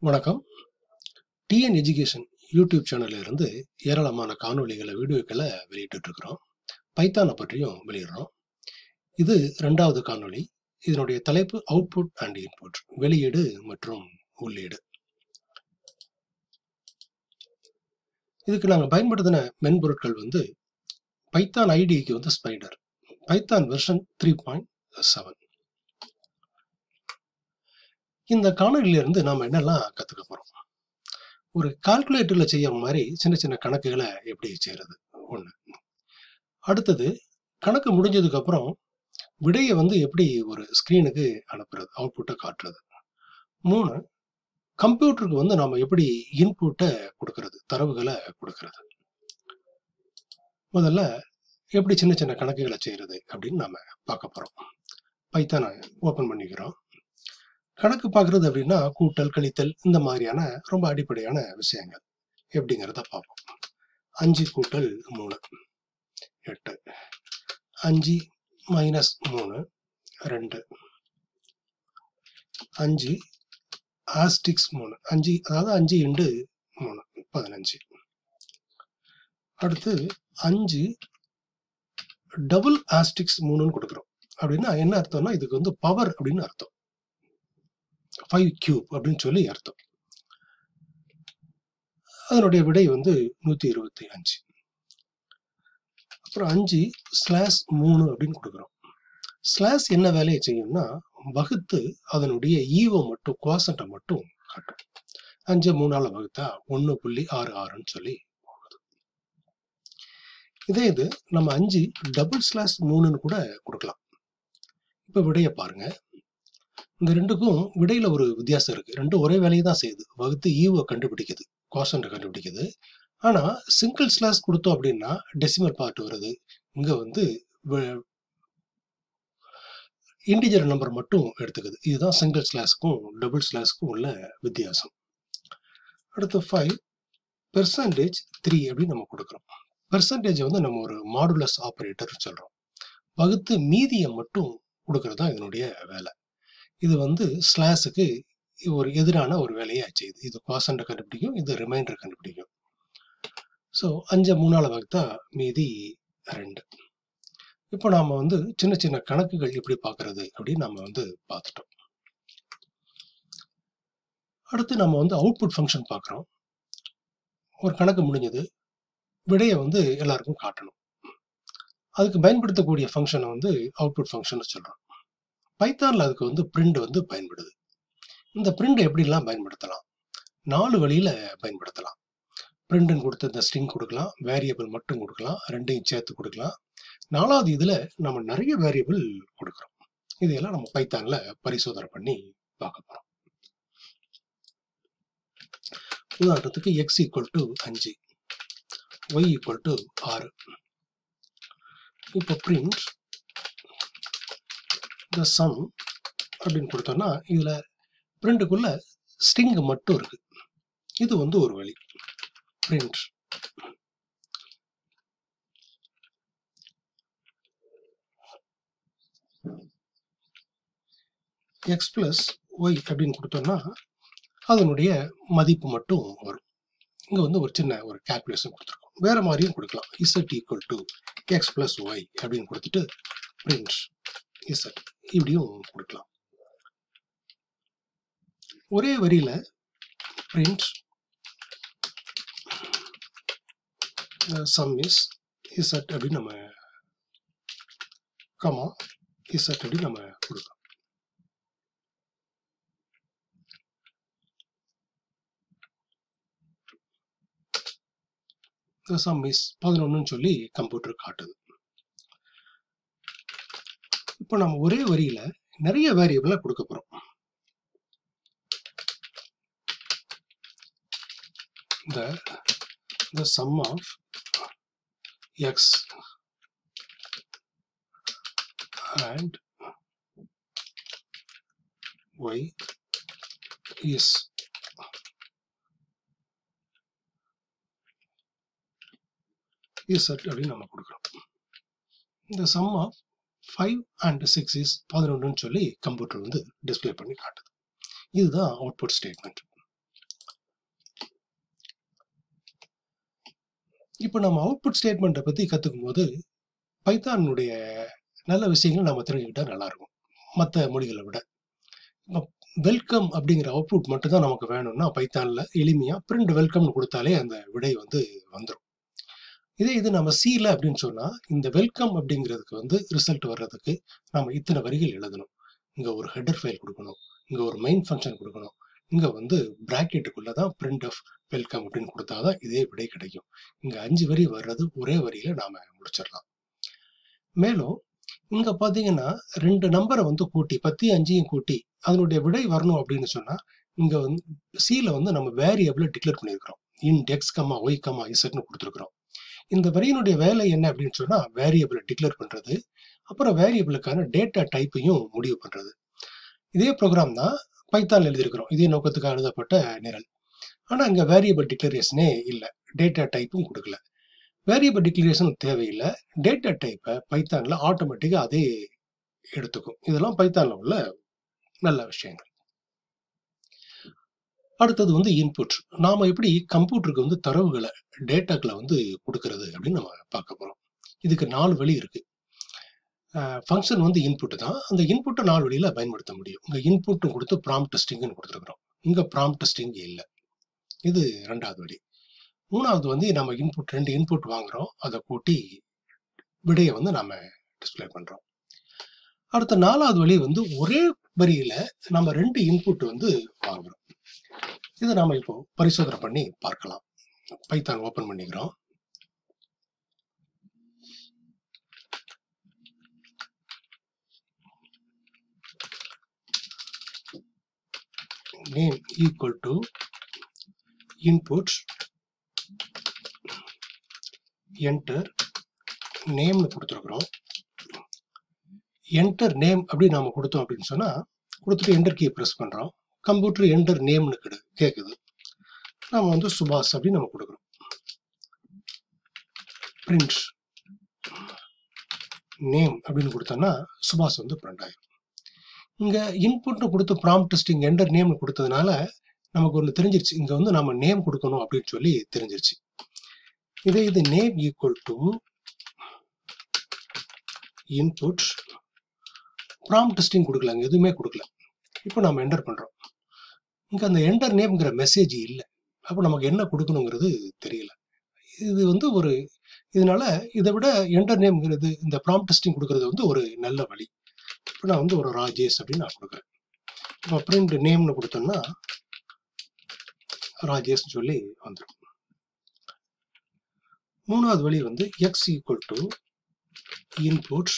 வணக்கம். TN education YouTube சேனல்ல இருந்து ஏராளமான காணொளிகளை வீடியோக்களை வெளியிட்டு இருக்கிறோம். பைத்தானை பற்றியும் வெளியிடுறோம். இது 2வது காணொளி. இதனுடைய தலைப்பு அவுட்புட் அண்ட் இன்புட், வெளியீடு மற்றும் உள்ளீடு. இதுக்கு நாங்கள் பயன்படுத்தின மென்பொருட்கள் பைத்தான் ஐடிக்கு ஸ்பைடர், பைத்தான் வெர்ஷன் 3.7. இந்த காணொலியிலிருந்து நாம என்னெல்லாம் கத்துக்க போறோம்? ஒரு கால்குலேட்டர்ல செய்யற மாதிரி சின்ன சின்ன கணக்குகளை எப்படி செய்யறது ஒண்ணு. அடுத்தது, கணக்கு முடிஞ்சதுக்கு அப்புறம் விடையை எப்படி ஒரு ஸ்கிரீனுக்கு அனுப்புறது, அவுட்புட்டை காட்டுறது. 3, கம்ப்யூட்டருக்கு நாம எப்படி இன்புட்டை கொடுக்கறது, தரவுகளை கொடுக்கறது. முதல்ல எப்படி சின்ன சின்ன கணக்குகளை செய்யறது அப்படின்னு நாம பார்க்க போறோம். பைத்தானை ஓபன் பண்ணிக்கிறோம். கணக்கு பார்க்கறது அப்படின்னா கூட்டல், கழித்தல், இந்த மாதிரியான ரொம்ப அடிப்படையான விஷயங்கள் எப்படிங்கிறத பார்ப்போம். 5 கூட்டல் 3 8, 5 மைனஸ் 3 2, 5 ஆஸ்டிக்ஸ் 3, 5 அதாவது 5 இன்டு 3 15. அடுத்து 5 டபுள் ஆஸ்டிக்ஸ் 3ன்னு கொடுக்குறோம். அப்படின்னா என்ன அர்த்தம்னா இதுக்கு பவர் அப்படின்னு அர்த்தம். 5 கியூப் அப்படின்னு சொல்லி அர்த்தம். அதனுடைய விடை 125. அப்புறம் 5 ஸ்லாஷ் 3 அப்படின்னு கொடுக்குறோம். ஸ்லாஷ் என்ன வேலையை செய்யும்னா வகுத்து அதனுடைய ஈவோ மட்டும், குவாசன்ட்டை மட்டும் காட்டும். 5 3ஆல வகுத்தா 1.66ன்னு சொல்லி போகுது. இதே இது நம்ம 5 டபுள் ஸ்லாஷ் 3ன்னு கூட கொடுக்கலாம். இப்ப விடைய பாருங்க. இந்த ரெண்டுக்கும் விடையில ஒரு வித்தியாசம் இருக்கு. ரெண்டும் ஒரே வேலையை தான் செய்யுது. வகுத்து ஈவோ கண்டுபிடிக்குது, குவாசன்ட்டை கண்டுபிடிக்குது. ஆனா சிங்கிள் ஸ்லாஷ் கொடுத்தோம் அப்படின்னா டெசிமல் பார்ட் வருது. இங்க இன்டிஜர் நம்பர் மட்டும் எடுத்துக்குது. இதுதான் சிங்கிள் ஸ்லாஷ்க்கும் டபுள் ஸ்லாஷ்க்கும் உள்ள வித்தியாசம். அடுத்து 5 பெர்சன்டேஜ் 3 அப்படின்னு நம்ம கொடுக்குறோம். பெர்சன்டேஜ் நம்ம ஒரு மாடுலஸ் ஆபரேட்டர் சொல்றோம். வகுத்து மீதியை மட்டும் கொடுக்கறது தான் இதனுடைய வேலை. இது ஸ்லாஷுக்கு ஒரு எதிரான ஒரு வேலையை செய்யுது. இது குவாசன்ட்டை கண்டுபிடிக்கும், இது ரிமைண்டர் கண்டுபிடிக்கும். ஸோ 5 3ஆல வகுத்தா மீதி 2. இப்போ நாம சின்ன சின்ன கணக்குகள் எப்படி பார்க்கறது அப்படின்னு நம்ம பார்த்துட்டோம். அடுத்து நம்ம அவுட்புட் ஃபங்க்ஷன் பார்க்குறோம். ஒரு கணக்கு முடிஞ்சது, விடையை எல்லாருக்கும் காட்டணும். அதுக்கு பயன்படுத்தக்கூடிய ஃபங்க்ஷனை அவுட்புட் ஃபங்க்ஷன் சொல்றோம். பைத்தான்ல அதுக்கு பிரிண்ட் பயன்படுது. இந்த பிரிண்ட் எப்படிலாம் பயன்படுத்தலாம்? 4 வழியில பயன்படுத்தலாம். பிரிண்ட்னு கொடுத்து இந்த ஸ்ட்ரிங் கொடுக்கலாம், வேரியபிள் மட்டும் கொடுக்கலாம், ரெண்டையும் சேர்த்து கொடுக்கலாம். 4வது இதுல நம்ம நிறைய வேரியபிள் கொடுக்குறோம். இதையெல்லாம் நம்ம பைத்தான்ல பரிசோதனை பண்ணி பார்க்க போறோம். உதாரணத்துக்கு x = 5, y = 6. இப்போ பிரிண்ட் the sum அப்படின்னு கொடுத்தோம்னா இதுல பிரிண்ட்டுக்குள்ள ஸ்ட்ரிங் மட்டும் இருக்கு. இது ஒரு வழி. பிரிண்ட் x + y அப்படின்னு கொடுத்தோம்னா அதனுடைய மதிப்பு மட்டும் வரும். இங்க ஒரு சின்ன ஒரு கால்குலேஷன் கொடுத்துருக்கோம். வேற மாதிரியும் கொடுக்கலாம். z = x + y அப்படின்னு கொடுத்துட்டு பிரிண்ட் z இப்படியும் கொடுக்கலாம். ஒரே வரியில பிரிண்ட் சம் இஸ் z அப்படின்னு நம்ம கமா z அப்படின்னு நம்ம கொடுக்கலாம். சம் இஸ் 11ன்னு சொல்லி கம்ப்யூட்டர் காட்டுது. இப்போ நம்ம ஒரே வரியில நிறைய வேரியபிளை கொடுக்க போறோம். the sum of x and y is z அப்படின்னு நம்ம கொடுக்குறோம். இந்த sum of 5 and 6 is 11ன்னு சொல்லி கம்ப்யூட்டர் டிஸ்பிளே பண்ணி காட்டுது. இதுதான் அவுட்புட் ஸ்டேட்மெண்ட். இப்போ நம்ம அவுட்புட் ஸ்டேட்மெண்ட்டை பற்றி கற்றுக்கும் போது பைத்தானுடைய நல்ல விஷயங்கள் நம்ம தெரிஞ்சுக்கிட்டா நல்லா இருக்கும் மற்ற மொழிகளை விட. இப்போ வெல்கம் அப்படிங்கிற அவுட்புட் மட்டும் தான் நமக்கு வேணும்னா பைத்தானில் எளிமையாக பிரிண்ட் வெல்கம்னு கொடுத்தாலே அந்த விடை வந்துடும். இது நம்ம சில அப்படின்னு சொன்னா இந்த வெல்கம் அப்படிங்கிறதுக்கு ரிசல்ட் வர்றதுக்கு நம்ம இத்தனை வரிகள் எழுதணும். இங்க ஒரு ஹெடர் ஃபைல் கொடுக்கணும், இங்க ஒரு மெயின் ஃபங்க்ஷன் கொடுக்கணும், இங்க பிராக்கெட்டுக்குள்ளதான் பிரிண்ட் ஆஃப் வெல்கம் அப்படின்னு கொடுத்தாதான் இதே விடை கிடைக்கும். இங்க 5 வரி வர்றது ஒரே வரியில நாம முடிச்சிடலாம். மேலும் இங்க பாத்தீங்கன்னா 2 நம்பரை கூட்டி 10 5 கூட்டி அதனுடைய விடை வரணும் அப்படின்னு சொன்னா இங்க சில நம்ம வேரியபிளை டிக்ளேர் பண்ணியிருக்கிறோம். Int x comma y comma இசட்னு கொடுத்துருக்கிறோம். இந்த வரியினுடைய வேலை என்ன அப்படின்னு சொன்னா வேரியபிளை டிக்ளேர் பண்றது, அப்புறம் வேரியபிளுக்கான டேட்டா டைப்பையும் முடிவு பண்றது. இதே ப்ரோக்ராம் தான் பைத்தான் எழுதியிருக்கிறோம், இதே நோக்கத்துக்காக எழுதப்பட்ட நிரல். ஆனா இங்க வேரியபிள் டிக்ளரேஷனே இல்லை, டேட்டா டைப்பும் கொடுக்கல. வேரியபிள் டிக்ளரேஷன் தேவையில்லை, டேட்டா டைப்பை பைத்தான்ல ஆட்டோமேட்டிக்கா அதே எடுத்துக்கும். இதெல்லாம் பைத்தான்ல உள்ள நல்ல விஷயங்கள். அடுத்தது இன்புட். நாம எப்படி கம்ப்யூட்டருக்கு தரவுகளை டேட்டாக்களை கொடுக்கறது அப்படின்னு நம்ம பார்க்க போறோம். இதுக்கு 4 வழி இருக்கு. ஃபங்க்ஷன் இன்புட் தான். அந்த இன்புட்டை 4 வழியில பயன்படுத்த முடியும். இங்க இன்புட் கொடுத்து ப்ராம்ப்ட் ஸ்ட்ரிங்னு கொடுத்துருக்கிறோம். இங்க ப்ராம்ப்ட் ஸ்ட்ரிங் இல்லை. இது 2வது வழி. 3வது நம்ம இன்புட் 2 இன்புட் வாங்குறோம், அதை கூட்டி விடையை நாம டிஸ்பிளே பண்றோம். அடுத்த 4வது வழி ஒரே வரியில நம்ம 2 இன்புட் வாங்குறோம். இதை நாம இப்போ பரிசோதனை பண்ணி பார்க்கலாம். பைத்தான் ஓபன் பண்ணிக்கிறோம். Name equal to input enter நேம்னு கொடுத்துருக்குறோம். என்டர் நேம் அப்படி நாம கொடுத்தோம் அப்படின்னு சொன்னா கொடுத்துட்டு என்டர் கீ பிரஸ் பண்றோம். கம்ப்யூட்டர் என்டர் நேம்னு கேக்குது. நாம சுபாஷ் அப்படின்னு நம்ம கொடுக்குறோம். பிரிண்ட் நேம் அப்படின்னு கொடுத்தோம்னா சுபாஷ் பிரிண்ட் ஆயிடும். இங்க இன்புட்னு கொடுத்து ப்ராம்ப்ட் ஸ்ட்ரிங் என்டர் நேம்னு கொடுத்ததுனால நமக்கு ஒன்று தெரிஞ்சிருச்சு, இங்க நம்ம நேம் கொடுக்கணும் அப்படின்னு சொல்லி தெரிஞ்சிருச்சு. இது name equal to input prompt string கொடுக்கலாங்க, எதுவுமே கொடுக்கல. இப்போ நம்ம என்டர் பண்றோம். இங்க அந்த என்டர் நேம்ங்கிற மெசேஜ் இல்லை, அப்போ நமக்கு என்ன கொடுக்கணுங்கிறது தெரியல. இது ஒரு இதனால இதை விட என்டர் நேம்ங்கிறது இந்த ப்ராம்ப்ட் ஸ்ட்ரிங் கொடுக்கறது ஒரு நல்ல வழி. இப்போ நான் ஒரு ராஜேஷ் அப்படின்னு நான் கொடுக்குறேன். இப்போ பிரிண்ட் நேம்னு கொடுத்தோம்னா ராஜேஷ் சொல்லி வந்துடும். 3வது வழி X equal to input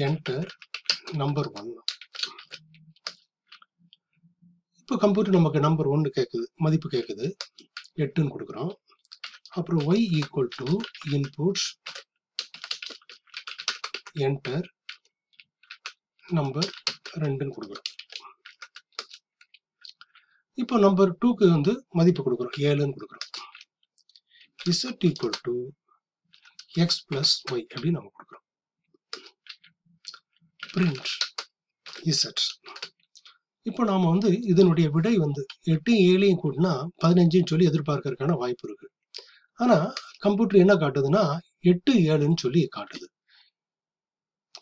enter number 1. இப்போ கம்ப்யூட்டர் நமக்கு நம்பர் 1 கேட்குது, மதிப்பு கேட்குது, 8ன்னு கொடுக்குறோம். அப்புறம் y equal to input enter number 2ன்னு கொடுக்குறோம். இப்போ நம்பர் 2க்கு மதிப்பு கொடுக்குறோம், 7ன்னு கொடுக்குறோம். z equal to x plus y அப்படின்னு நம்ம கொடுக்குறோம். Print z. இப்போ நாம இதனுடைய விடை 8 7 கூட்டினா 15ன்னு சொல்லி எதிர்பார்க்கறதுக்கான வாய்ப்பு இருக்கு. ஆனா கம்ப்யூட்டர் என்ன காட்டுதுன்னா 8 7ன்னு சொல்லி காட்டுது.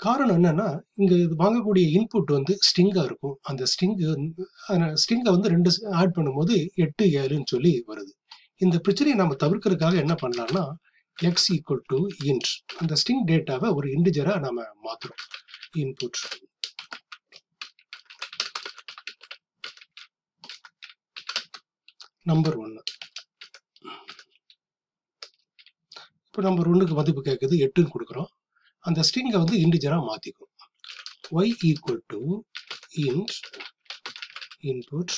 காரணம் என்னன்னா இங்க வாங்கக்கூடிய இன்புட் ஸ்ட்ரிங்கா இருக்கும். அந்த ஸ்ட்ரிங்கை 2 ஆட் பண்ணும்போது 8 7ன்னு சொல்லி வருது. இந்த பிரச்சனையை நம்ம தவிர்க்கிறதுக்காக என்ன பண்ணலாம்னா எக்ஸ் ஈக்குவல் டு இன்ட், அந்த ஸ்ட்ரிங் டேட்டாவை ஒரு இன்டிஜரா நாம மாத்துறோம். Input number 1. இப்போ நம்பர் 1க்கு மதிப்பு கேட்குது, 8ன்னு கொடுக்குறோம். அந்த ஸ்ட்ரிங்கை இன்டிஜரா மாத்திக்கும். y equal to int input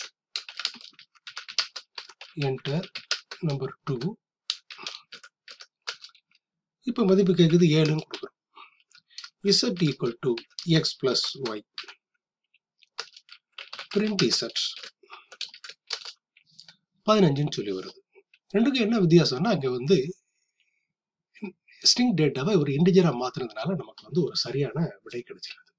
enter number 2. இப்போ மதிப்பு கேட்குது 7ன்னு கொடுக்குறோம். z equal to x plus y. Print z 15ன்னு சொல்லி வருது. ரெண்டுக்கும் என்ன வித்தியாசம்னா அங்க ஸ்ட்ரிங் டேட்டாவை ஒரு இன்டிஜரா மாத்துறதுனால நமக்கு ஒரு சரியான விடை கிடைச்சிருது.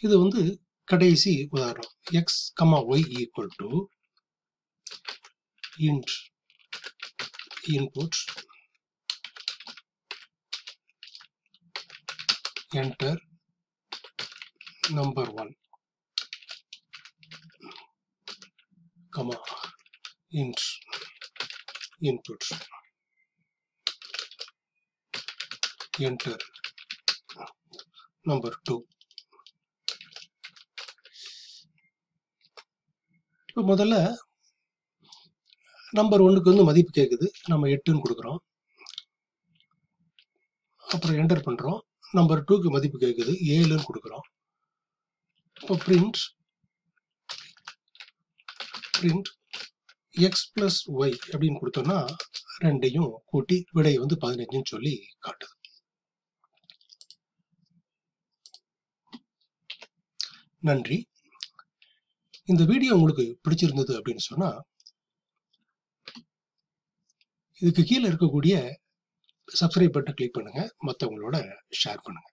இது கடைசி உதாரணம் x, y equal to int input enter number 1, comma int input enter number 2. இப்போ முதல்ல நம்பர் 1க்கு வந்து மதிப்பு கேட்குது, நம்ம 8ன்னு கொடுக்குறோம். அப்புறம் என்டர் பண்ணுறோம். நம்பர் 2க்கு மதிப்பு கேட்குது, 7ன்னு கொடுக்குறோம். இப்போ பிரிண்ட் x plus y அப்படின்னு கொடுத்தோம்னா ரெண்டையும் கூட்டி விடையை வந்து 15ன்னு சொல்லி காட்டுது. நன்றி. இந்த வீடியோ உங்களுக்கு பிடிச்சிருந்தது அப்படின்னு சொன்னா இதுக்கு கீழே இருக்கக்கூடிய சப்ஸ்கிரைப் பட்டன் கிளிக் பண்ணுங்க, மற்றவங்களோட ஷேர் பண்ணுங்க.